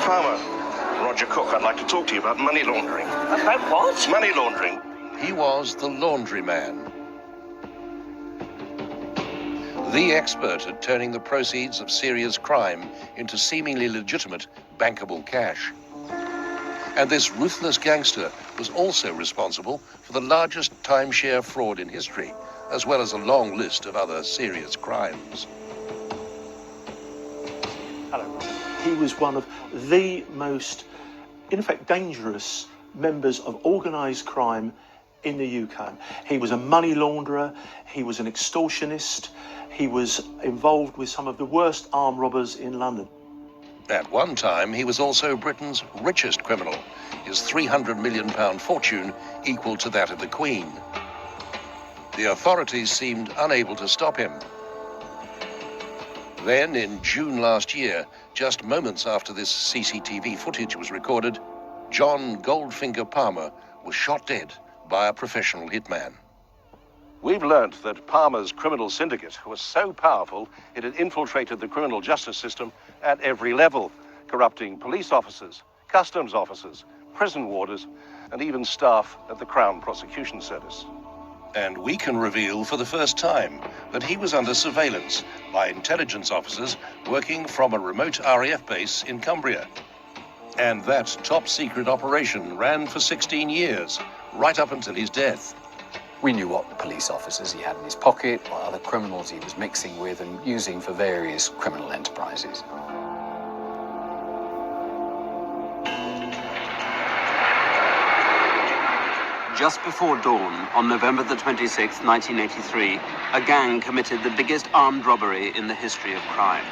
Palmer. Roger Cook, I'd like to talk to you about money laundering. About what? Money laundering. He was the laundry man. The expert at turning the proceeds of serious crime into seemingly legitimate, bankable cash. And this ruthless gangster was also responsible for the largest timeshare fraud in history, as well as a long list of other serious crimes. Hello. He was one of the most, in fact, dangerous members of organised crime in the UK. He was a money launderer, he was an extortionist, he was involved with some of the worst armed robbers in London. At one time, he was also Britain's richest criminal, his £300 million fortune equal to that of the Queen. The authorities seemed unable to stop him. Then, in June last year, just moments after this CCTV footage was recorded, John Goldfinger Palmer was shot dead by a professional hitman. We've learnt that Palmer's criminal syndicate was so powerful it had infiltrated the criminal justice system at every level, corrupting police officers, customs officers, prison warders, and even staff at the Crown Prosecution Service. And we can reveal for the first time that he was under surveillance by intelligence officers working from a remote RAF base in Cumbria. And that top-secret operation ran for 16 years, right up until his death. We knew what police officers he had in his pocket, what other criminals he was mixing with and using for various criminal enterprises. Just before dawn, on November the 26th, 1983, a gang committed the biggest armed robbery in the history of crime.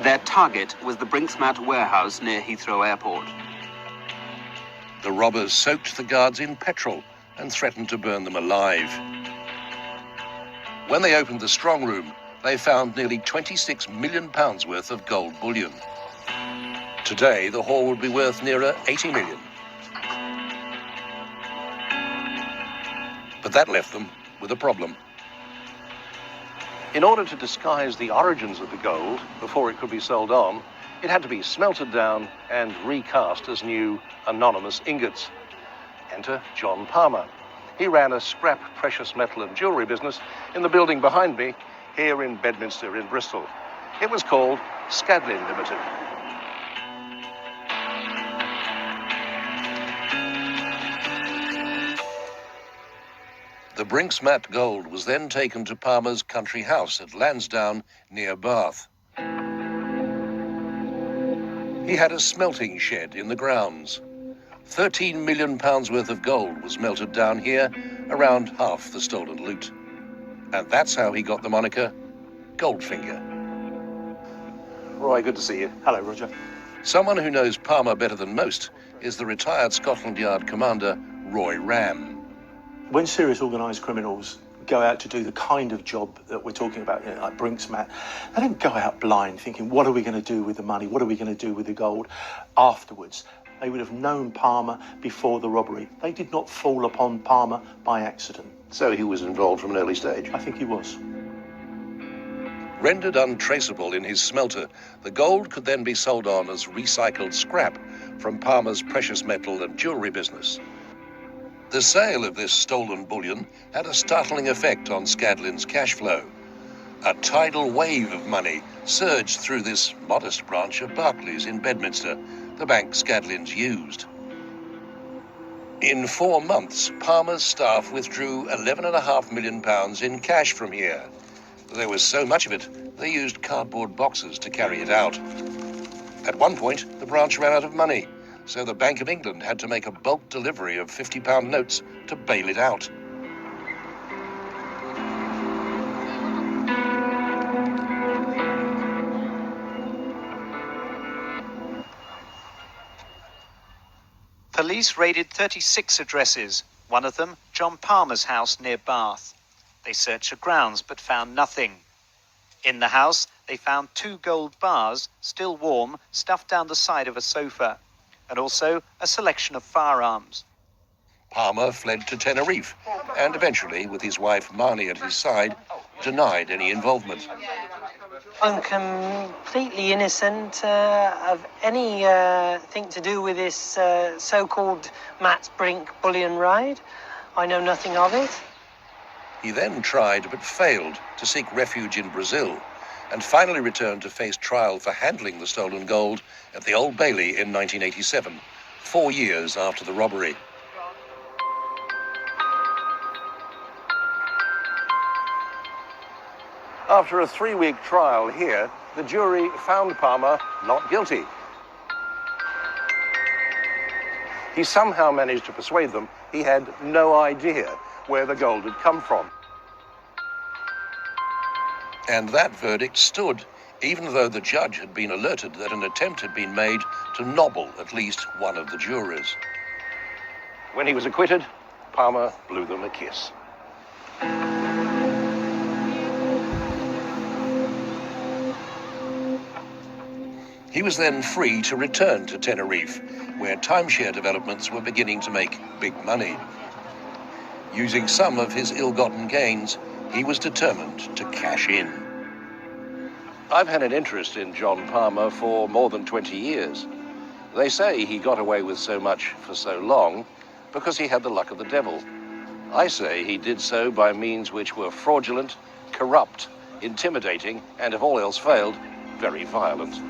Their target was the Brinksmat warehouse near Heathrow Airport. The robbers soaked the guards in petrol and threatened to burn them alive. When they opened the strong room, they found nearly £26 million worth of gold bullion. Today, the haul would be worth nearer £80 million. But that left them with a problem. In order to disguise the origins of the gold before it could be sold on, it had to be smelted down and recast as new anonymous ingots. Enter John Palmer. He ran a scrap precious metal and jewellery business in the building behind me here in Bedminster in Bristol. It was called Scadlin Limited. The Brinksmat gold was then taken to Palmer's country house at Lansdowne near Bath. He had a smelting shed in the grounds. £13 million worth of gold was melted down here, around half the stolen loot. And that's how he got the moniker Goldfinger. Roy, good to see you. Hello, Roger. Someone who knows Palmer better than most is the retired Scotland Yard commander, Roy Ram. When serious organised criminals go out to do the kind of job that we're talking about, you know, like Brinksmat, they don't go out blind thinking, what are we going to do with the money? What are we going to do with the gold afterwards? They would have known Palmer before the robbery. They did not fall upon Palmer by accident. So he was involved from an early stage? I think he was. Rendered untraceable in his smelter, the gold could then be sold on as recycled scrap from Palmer's precious metal and jewellery business. The sale of this stolen bullion had a startling effect on Scadlin's cash flow. A tidal wave of money surged through this modest branch of Barclays in Bedminster, the bank Scadlin's used. In 4 months, Palmer's staff withdrew £11.5 million in cash from here. There was so much of it, they used cardboard boxes to carry it out. At one point, the branch ran out of money, so the Bank of England had to make a bulk delivery of £50 notes to bail it out. Police raided 36 addresses, one of them John Palmer's house near Bath. They searched the grounds but found nothing. In the house, they found 2 gold bars, still warm, stuffed down the side of a sofa, and also a selection of firearms. Palmer fled to Tenerife and eventually, with his wife Marnie at his side, denied any involvement. I'm completely innocent of any thing to do with this so-called Matt Brink bullion ride. I know nothing of it. He then tried but failed to seek refuge in Brazil and finally returned to face trial for handling the stolen gold at the Old Bailey in 1987, 4 years after the robbery. After a 3-week trial here, the jury found Palmer not guilty. He somehow managed to persuade them he had no idea where the gold had come from. And that verdict stood, even though the judge had been alerted that an attempt had been made to nobble at least one of the jurors. When he was acquitted, Palmer blew them a kiss. He was then free to return to Tenerife, where timeshare developments were beginning to make big money. Using some of his ill-gotten gains, he was determined to cash in. I've had an interest in John Palmer for more than 20 years. They say he got away with so much for so long because he had the luck of the devil. I say he did so by means which were fraudulent, corrupt, intimidating, and if all else failed, very violent.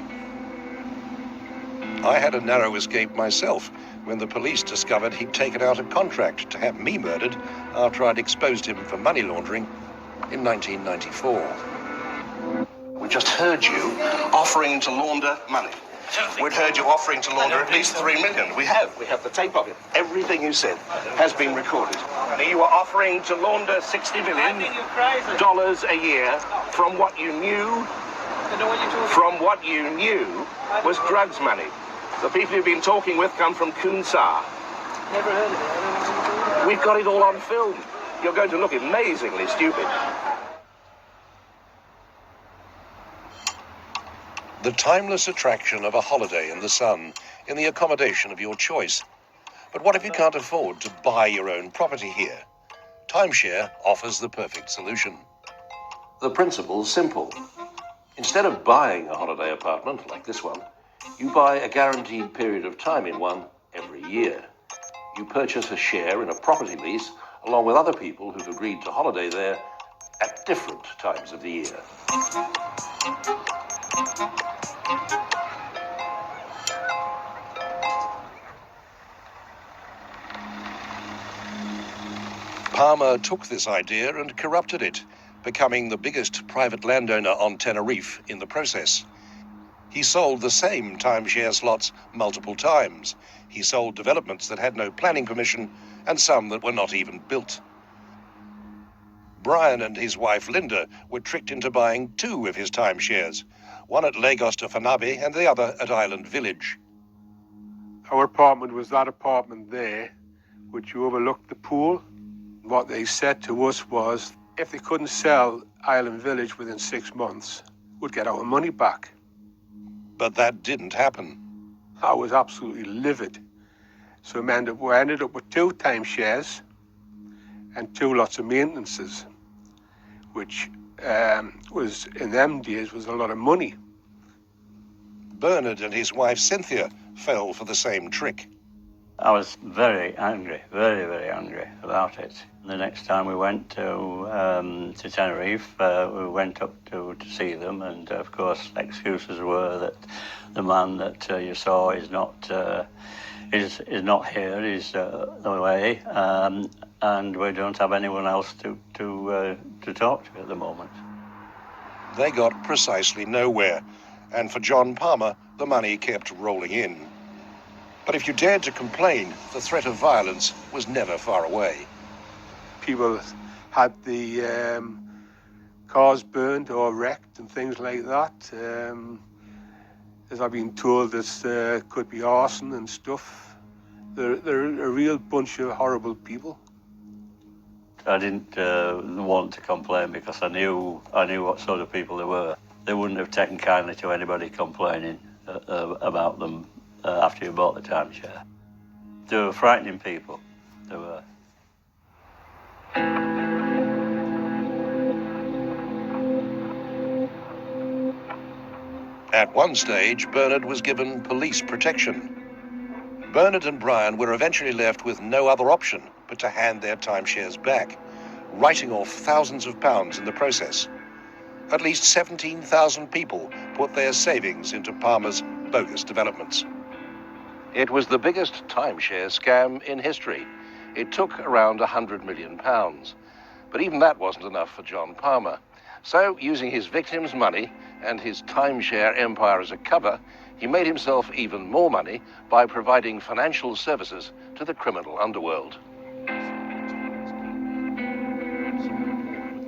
I had a narrow escape myself when the police discovered he'd taken out a contract to have me murdered after I'd exposed him for money laundering in 1994. We just heard you offering to launder money. We'd heard you offering to launder at least $3 million. We have the tape of it. Everything you said has been recorded. You were offering to launder $60 million a year from what you knew was drugs money. The people you've been talking with come from Kunsar. Never heard of it. We've got it all on film. You're going to look amazingly stupid. The timeless attraction of a holiday in the sun, in the accommodation of your choice. But what if you can't afford to buy your own property here? Timeshare offers the perfect solution. The principle's simple. Instead of buying a holiday apartment like this one, you buy a guaranteed period of time in one every year. You purchase a share in a property lease along with other people who've agreed to holiday there at different times of the year. Palmer took this idea and corrupted it, becoming the biggest private landowner on Tenerife in the process. He sold the same timeshare slots multiple times. He sold developments that had no planning permission and some that were not even built. Brian and his wife Linda were tricked into buying 2 of his timeshares, one at Lagos de Fanabe and the other at Island Village. Our apartment was that apartment there, which overlooked the pool. What they said to us was, if they couldn't sell Island Village within 6 months, we'd get our money back. But that didn't happen. I was absolutely livid. So we ended up with 2 timeshares and 2 lots of maintenances, which was, in them days, was a lot of money. Bernard and his wife Cynthia fell for the same trick. I was very angry, very, very angry about it. The next time we went to Tenerife, we went up to see them, and of course, excuses were that the man that you saw is not here, he's away, and we don't have anyone else to talk to at the moment. They got precisely nowhere, and for John Palmer, the money kept rolling in. But if you dared to complain, the threat of violence was never far away. People had the cars burned or wrecked and things like that. As I've been told, this could be arson and stuff. They're a real bunch of horrible people. I didn't want to complain because I knew what sort of people they were. They wouldn't have taken kindly to anybody complaining about them after you bought the timeshare. They were frightening people. They were. At one stage, Bernard was given police protection. Bernard and Brian were eventually left with no other option but to hand their timeshares back, writing off thousands of pounds in the process. At least 17,000 people put their savings into Palmer's bogus developments. It was the biggest timeshare scam in history. It took around £100 million. But even that wasn't enough for John Palmer. So, using his victims' money and his timeshare empire as a cover, he made himself even more money by providing financial services to the criminal underworld.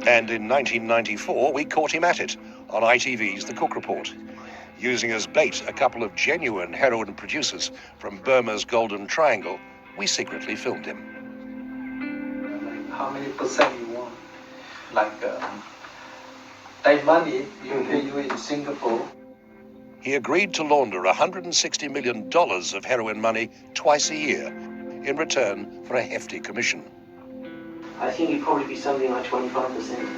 And in 1994, we caught him at it on ITV's The Cook Report. Using as bait a couple of genuine heroin producers from Burma's Golden Triangle, we secretly filmed him. How many percent you want? Like, take money, you pay you in Singapore. He agreed to launder $160 million of heroin money twice a year in return for a hefty commission. I think it'd probably be something like 25%.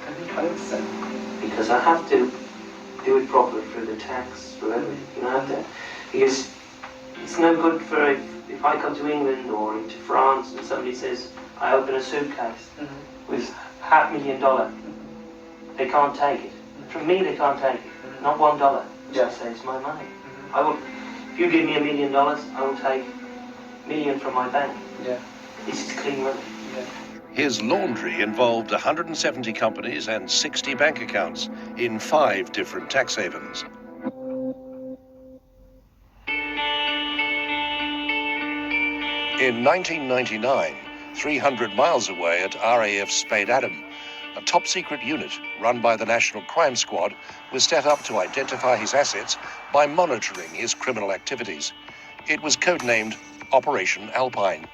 25%? Because I have to do it properly through the tax, through everything. You know, I have to, because it's no good for if I come to England or into France and somebody says, I open a suitcase with $500,000. They can't take it. From me, they can't take it. Not $1. Yeah. I say it's my money. I will. If you give me $1 million, I will take $1 million from my bank. Yeah. This is clean money. Yeah. His laundry involved 170 companies and 60 bank accounts in 5 different tax havens. In 1999, 300 miles away at RAF Spade Adam, a top-secret unit run by the National Crime Squad was set up to identify his assets by monitoring his criminal activities. It was codenamed Operation Alpine.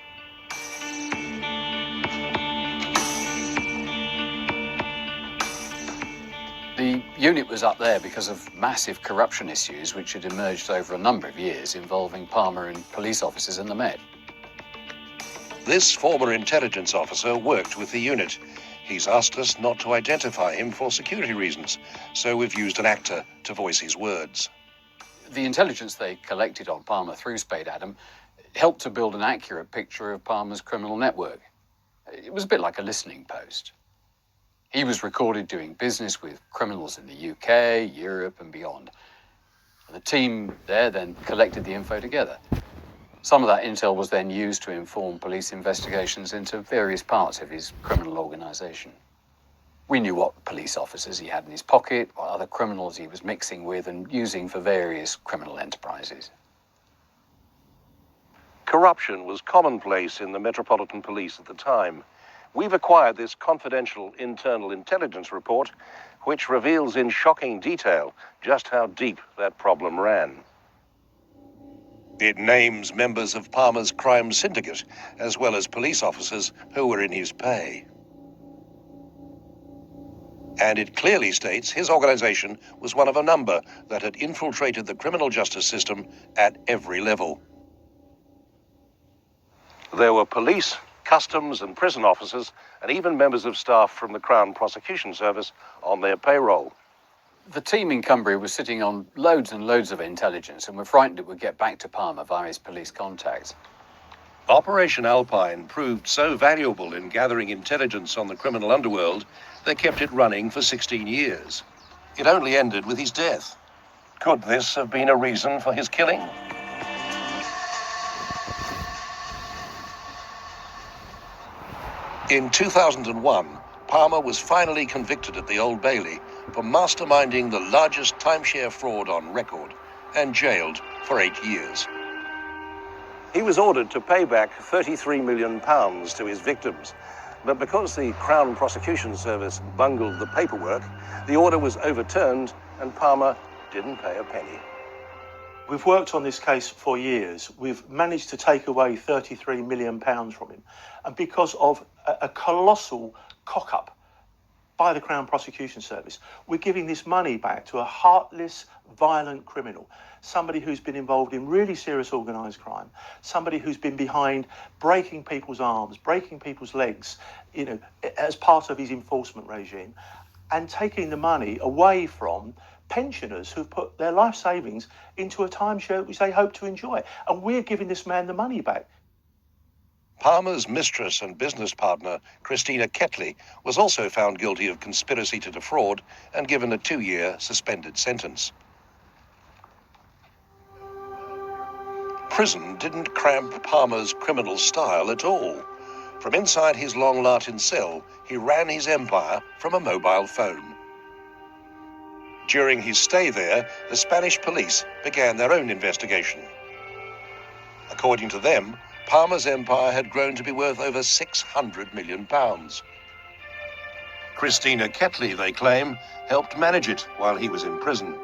The unit was up there because of massive corruption issues which had emerged over a number of years involving Palmer and police officers in the Met. This former intelligence officer worked with the unit. He's asked us not to identify him for security reasons, so we've used an actor to voice his words. The intelligence they collected on Palmer through Spade Adam helped to build an accurate picture of Palmer's criminal network. It was a bit like a listening post. He was recorded doing business with criminals in the UK, Europe and beyond. The team there then collected the info together. Some of that intel was then used to inform police investigations into various parts of his criminal organisation. We knew what police officers he had in his pocket, what other criminals he was mixing with and using for various criminal enterprises. Corruption was commonplace in the Metropolitan Police at the time. We've acquired this confidential internal intelligence report, which reveals in shocking detail just how deep that problem ran. It names members of Palmer's crime syndicate, as well as police officers who were in his pay. And it clearly states his organization was one of a number that had infiltrated the criminal justice system at every level. There were police, customs and prison officers, and even members of staff from the Crown Prosecution Service on their payroll. The team in Cumbria was sitting on loads and loads of intelligence and were frightened it would get back to Palmer via his police contacts. Operation Alpine proved so valuable in gathering intelligence on the criminal underworld, they kept it running for 16 years. It only ended with his death. Could this have been a reason for his killing? In 2001, Palmer was finally convicted at the Old Bailey for masterminding the largest timeshare fraud on record and jailed for 8 years. He was ordered to pay back £33 million to his victims, but because the Crown Prosecution Service bungled the paperwork, the order was overturned and Palmer didn't pay a penny. We've worked on this case for years. We've managed to take away £33 million from him. And because of a colossal cock-up by the Crown Prosecution Service, we're giving this money back to a heartless, violent criminal, somebody who's been involved in really serious organised crime, somebody who's been behind breaking people's arms, breaking people's legs, you know, as part of his enforcement regime, and taking the money away from pensioners who've put their life savings into a timeshare which they hope to enjoy. And we're giving this man the money back. Palmer's mistress and business partner, Christina Ketley, was also found guilty of conspiracy to defraud and given a 2-year suspended sentence. Prison didn't cramp Palmer's criminal style at all. From inside his long Latin cell, he ran his empire from a mobile phone. During his stay there, the Spanish police began their own investigation. According to them, Palmer's empire had grown to be worth over £600 million. Christina Ketley, they claim, helped manage it while he was in prison.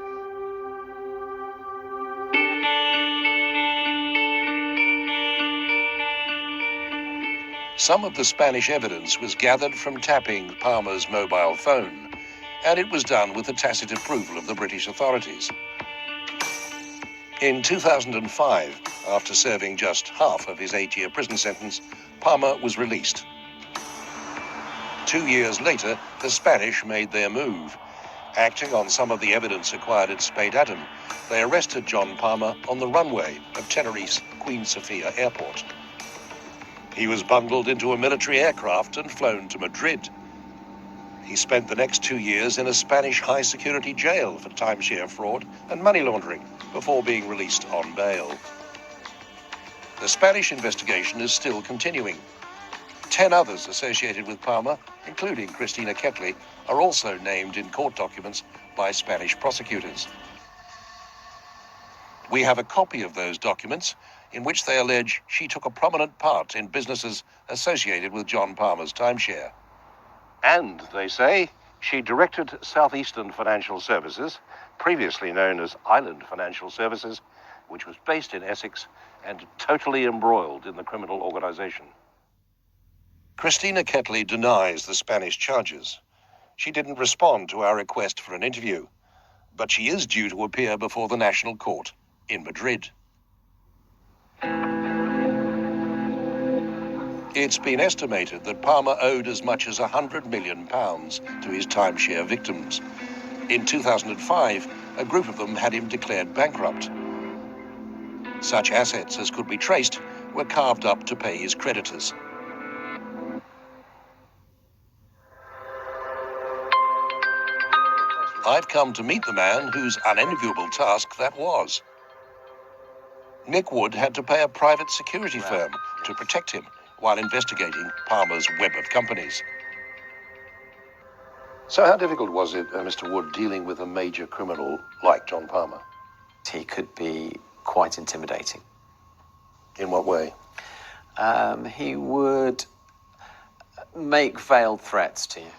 Some of the Spanish evidence was gathered from tapping Palmer's mobile phone, and it was done with the tacit approval of the British authorities. In 2005, after serving just half of his 8-year prison sentence, Palmer was released. 2 years later, the Spanish made their move. Acting on some of the evidence acquired at Spade Adam, they arrested John Palmer on the runway of Tenerife's Queen Sofia Airport. He was bundled into a military aircraft and flown to Madrid. He spent the next 2 years in a Spanish high-security jail for timeshare fraud and money laundering before being released on bail. The Spanish investigation is still continuing. 10 others associated with Palmer, including Christina Ketley, are also named in court documents by Spanish prosecutors. We have a copy of those documents in which they allege she took a prominent part in businesses associated with John Palmer's timeshare. And, they say, she directed Southeastern Financial Services, previously known as Island Financial Services, which was based in Essex and totally embroiled in the criminal organization. Christina Ketley denies the Spanish charges. She didn't respond to our request for an interview, but she is due to appear before the National Court in Madrid. It's been estimated that Palmer owed as much as £100 million to his timeshare victims. In 2005, a group of them had him declared bankrupt. Such assets as could be traced were carved up to pay his creditors. I've come to meet the man whose unenviable task that was. Nick Wood had to pay a private security firm to protect him while investigating Palmer's web of companies. So how difficult was it, Mr. Wood, dealing with a major criminal like John Palmer? He could be quite intimidating. In what way? He would make veiled threats to you.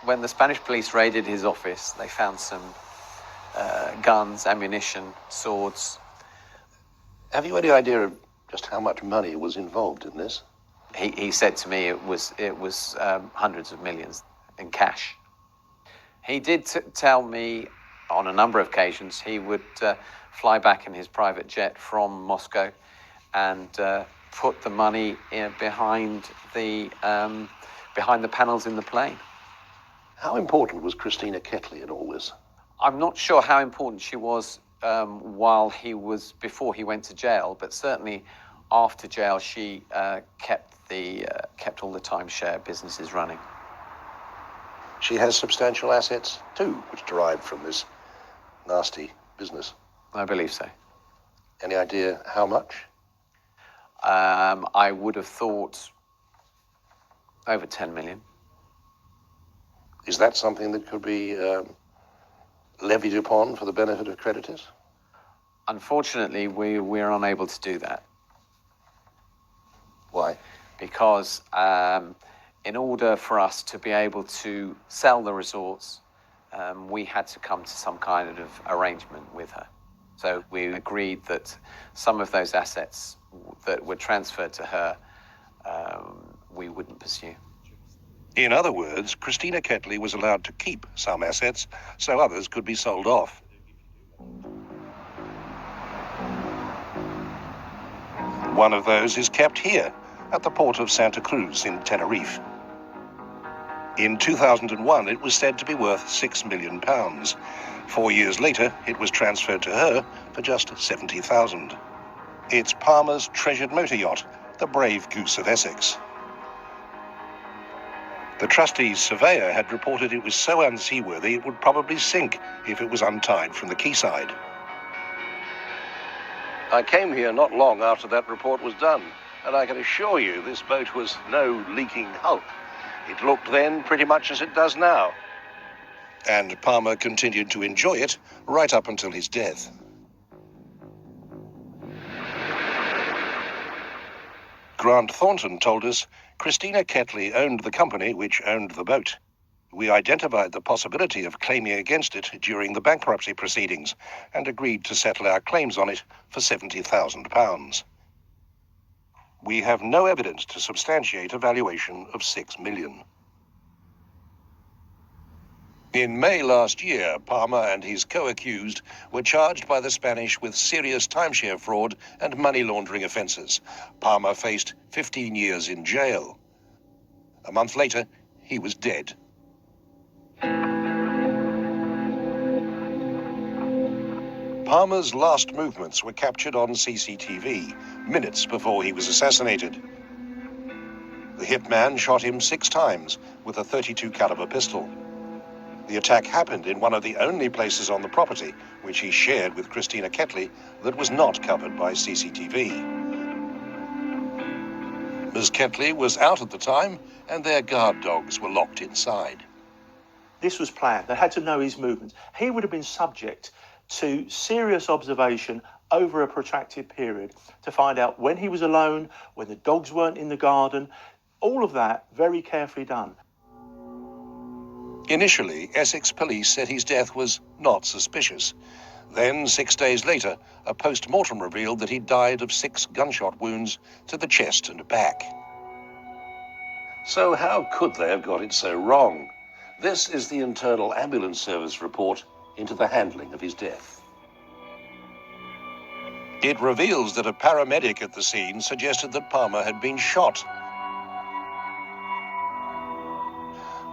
When the Spanish police raided his office, they found some guns, ammunition, swords. Have you any idea of just how much money was involved in this? He said to me it was hundreds of millions in cash. He did tell me on a number of occasions he would fly back in his private jet from Moscow and put the money behind the panels in the plane. How important was Christina Ketley in all this? I'm not sure how important she was before he went to jail, but certainly after jail she kept all the timeshare businesses running. She has substantial assets too, which derived from this nasty business. I believe so. Any idea how much? I would have thought over 10 million. Is that something that could be levied upon for the benefit of creditors? Unfortunately, we're unable to do that. Why? Because in order for us to be able to sell the resorts, we had to come to some kind of arrangement with her. So we agreed that some of those assets that were transferred to her, we wouldn't pursue. In other words, Christina Ketley was allowed to keep some assets so others could be sold off. One of those is kept here at the port of Santa Cruz in Tenerife. In 2001, it was said to be worth £6 million. 4 years later, it was transferred to her for just £70,000. It's Palmer's treasured motor yacht, the Brave Goose of Essex. The trustee's surveyor had reported it was so unseaworthy it would probably sink if it was untied from the quayside. I came here not long after that report was done, and I can assure you this boat was no leaking hulk. It looked then pretty much as it does now. And Palmer continued to enjoy it right up until his death. Grant Thornton told us Christina Ketley owned the company which owned the boat. We identified the possibility of claiming against it during the bankruptcy proceedings and agreed to settle our claims on it for £70,000. We have no evidence to substantiate a valuation of £6 million. In May last year, Palmer and his co-accused were charged by the Spanish with serious timeshare fraud and money laundering offences. Palmer faced 15 years in jail. A month later, he was dead. Palmer's last movements were captured on CCTV, minutes before he was assassinated. The hitman shot him 6 times with a .32 caliber pistol. The attack happened in one of the only places on the property, which he shared with Christina Ketley, that was not covered by CCTV. Ms. Ketley was out at the time, and their guard dogs were locked inside. This was planned. They had to know his movements. He would have been subject to serious observation over a protracted period to find out when he was alone, when the dogs weren't in the garden. All of that very carefully done. Initially, Essex police said his death was not suspicious. Then, 6 days later, a post-mortem revealed that he died of 6 gunshot wounds to the chest and back. So how could they have got it so wrong? This is the Internal Ambulance Service report into the handling of his death. It reveals that a paramedic at the scene suggested that Palmer had been shot.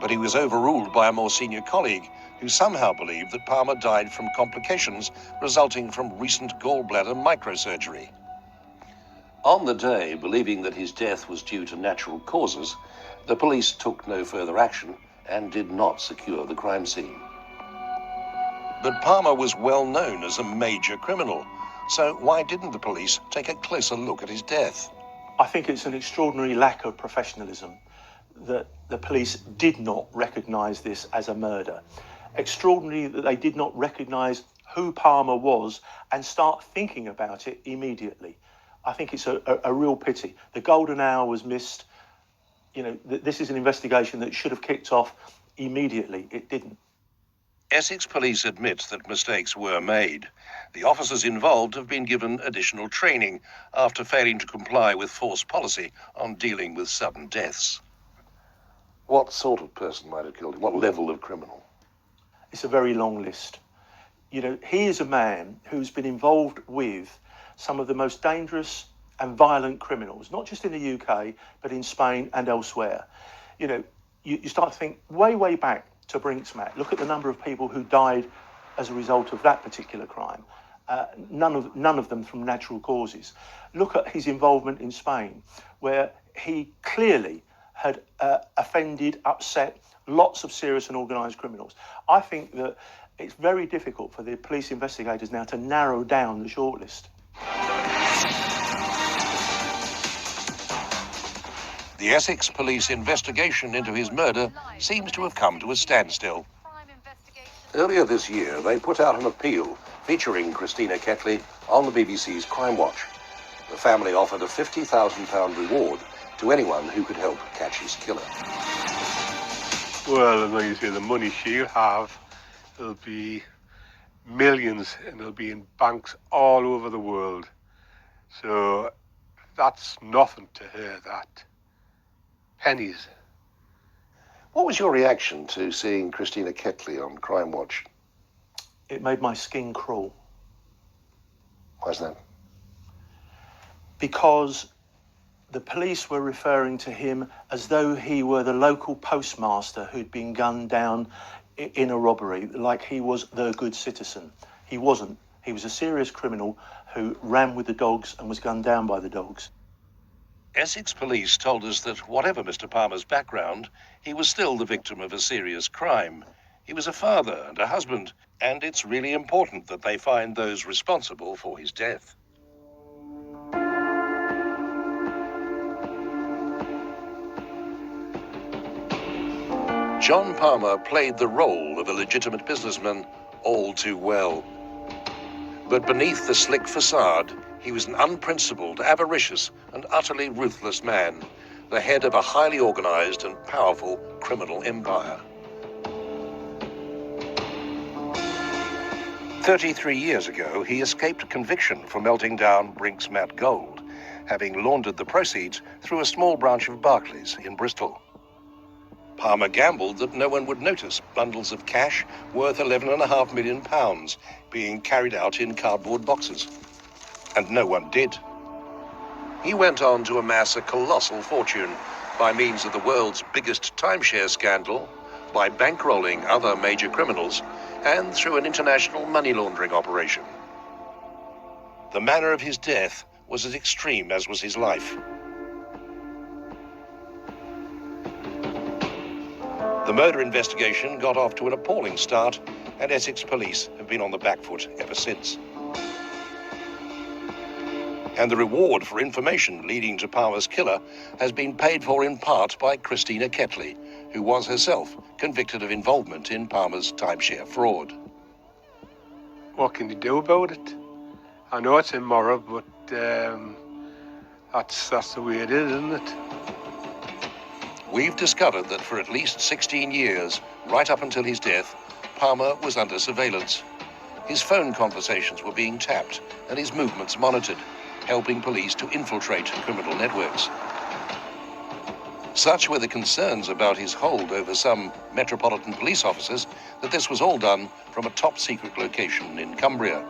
But he was overruled by a more senior colleague who somehow believed that Palmer died from complications resulting from recent gallbladder microsurgery. On the day, believing that his death was due to natural causes, the police took no further action and did not secure the crime scene. But Palmer was well known as a major criminal, so why didn't the police take a closer look at his death? I think it's an extraordinary lack of professionalism that the police did not recognise this as a murder. Extraordinary that they did not recognise who Palmer was and start thinking about it immediately. I think it's a real pity. The golden hour was missed. You know, this is an investigation that should have kicked off immediately. It didn't. Essex police admit that mistakes were made. The officers involved have been given additional training after failing to comply with force policy on dealing with sudden deaths. What sort of person might have killed him? What level of criminal? It's a very long list. You know, he is a man who's been involved with some of the most dangerous and violent criminals, not just in the UK, but in Spain and elsewhere. You know, you start to think way back to Brinksmat. Look at the number of people who died as a result of that particular crime. None of them from natural causes. Look at his involvement in Spain, where he clearly had offended, upset lots of serious and organised criminals. I think that it's very difficult for the police investigators now to narrow down the shortlist. The Essex police investigation into his murder seems to have come to a standstill. Earlier this year, they put out an appeal featuring Christina Ketley on the BBC's Crime Watch. The family offered a £50,000 reward to anyone who could help catch his killer. Well, and like you say, the money she'll have, it'll be millions, and it'll be in banks all over the world. So that's nothing to her, that. Pennies. What was your reaction to seeing Christina Ketley on Crime Watch? It made my skin crawl. Why's that? Because The police were referring to him as though he were the local postmaster who'd been gunned down in a robbery, like he was the good citizen. He wasn't. He was a serious criminal who ran with the dogs and was gunned down by the dogs. Essex police told us that whatever Mr. Palmer's background, he was still the victim of a serious crime. He was a father and a husband, and it's really important that they find those responsible for his death. John Palmer played the role of a legitimate businessman all too well. But beneath the slick facade, he was an unprincipled, avaricious, and utterly ruthless man, the head of a highly organized and powerful criminal empire. 33 years ago, he escaped conviction for melting down Brink's Matte gold, having laundered the proceeds through a small branch of Barclays in Bristol. Palmer gambled that no one would notice bundles of cash worth £11.5 million being carried out in cardboard boxes. And no one did. He went on to amass a colossal fortune by means of the world's biggest timeshare scandal, by bankrolling other major criminals, and through an international money laundering operation. The manner of his death was as extreme as was his life. The murder investigation got off to an appalling start, and Essex police have been on the back foot ever since. And the reward for information leading to Palmer's killer has been paid for in part by Christina Ketley, who was herself convicted of involvement in Palmer's timeshare fraud. What can you do about it? I know it's immoral, but that's the way it is, isn't it? We've discovered that for at least 16 years, right up until his death, Palmer was under surveillance. His phone conversations were being tapped and his movements monitored, helping police to infiltrate criminal networks. Such were the concerns about his hold over some Metropolitan Police officers that this was all done from a top-secret location in Cumbria.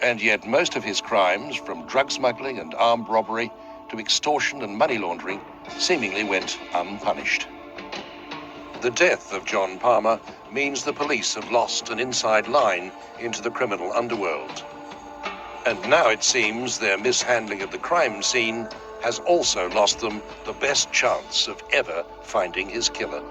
And yet most of his crimes, from drug smuggling and armed robbery to extortion and money laundering, seemingly went unpunished. The death of John Palmer means the police have lost an inside line into the criminal underworld. And now it seems their mishandling of the crime scene has also lost them the best chance of ever finding his killer.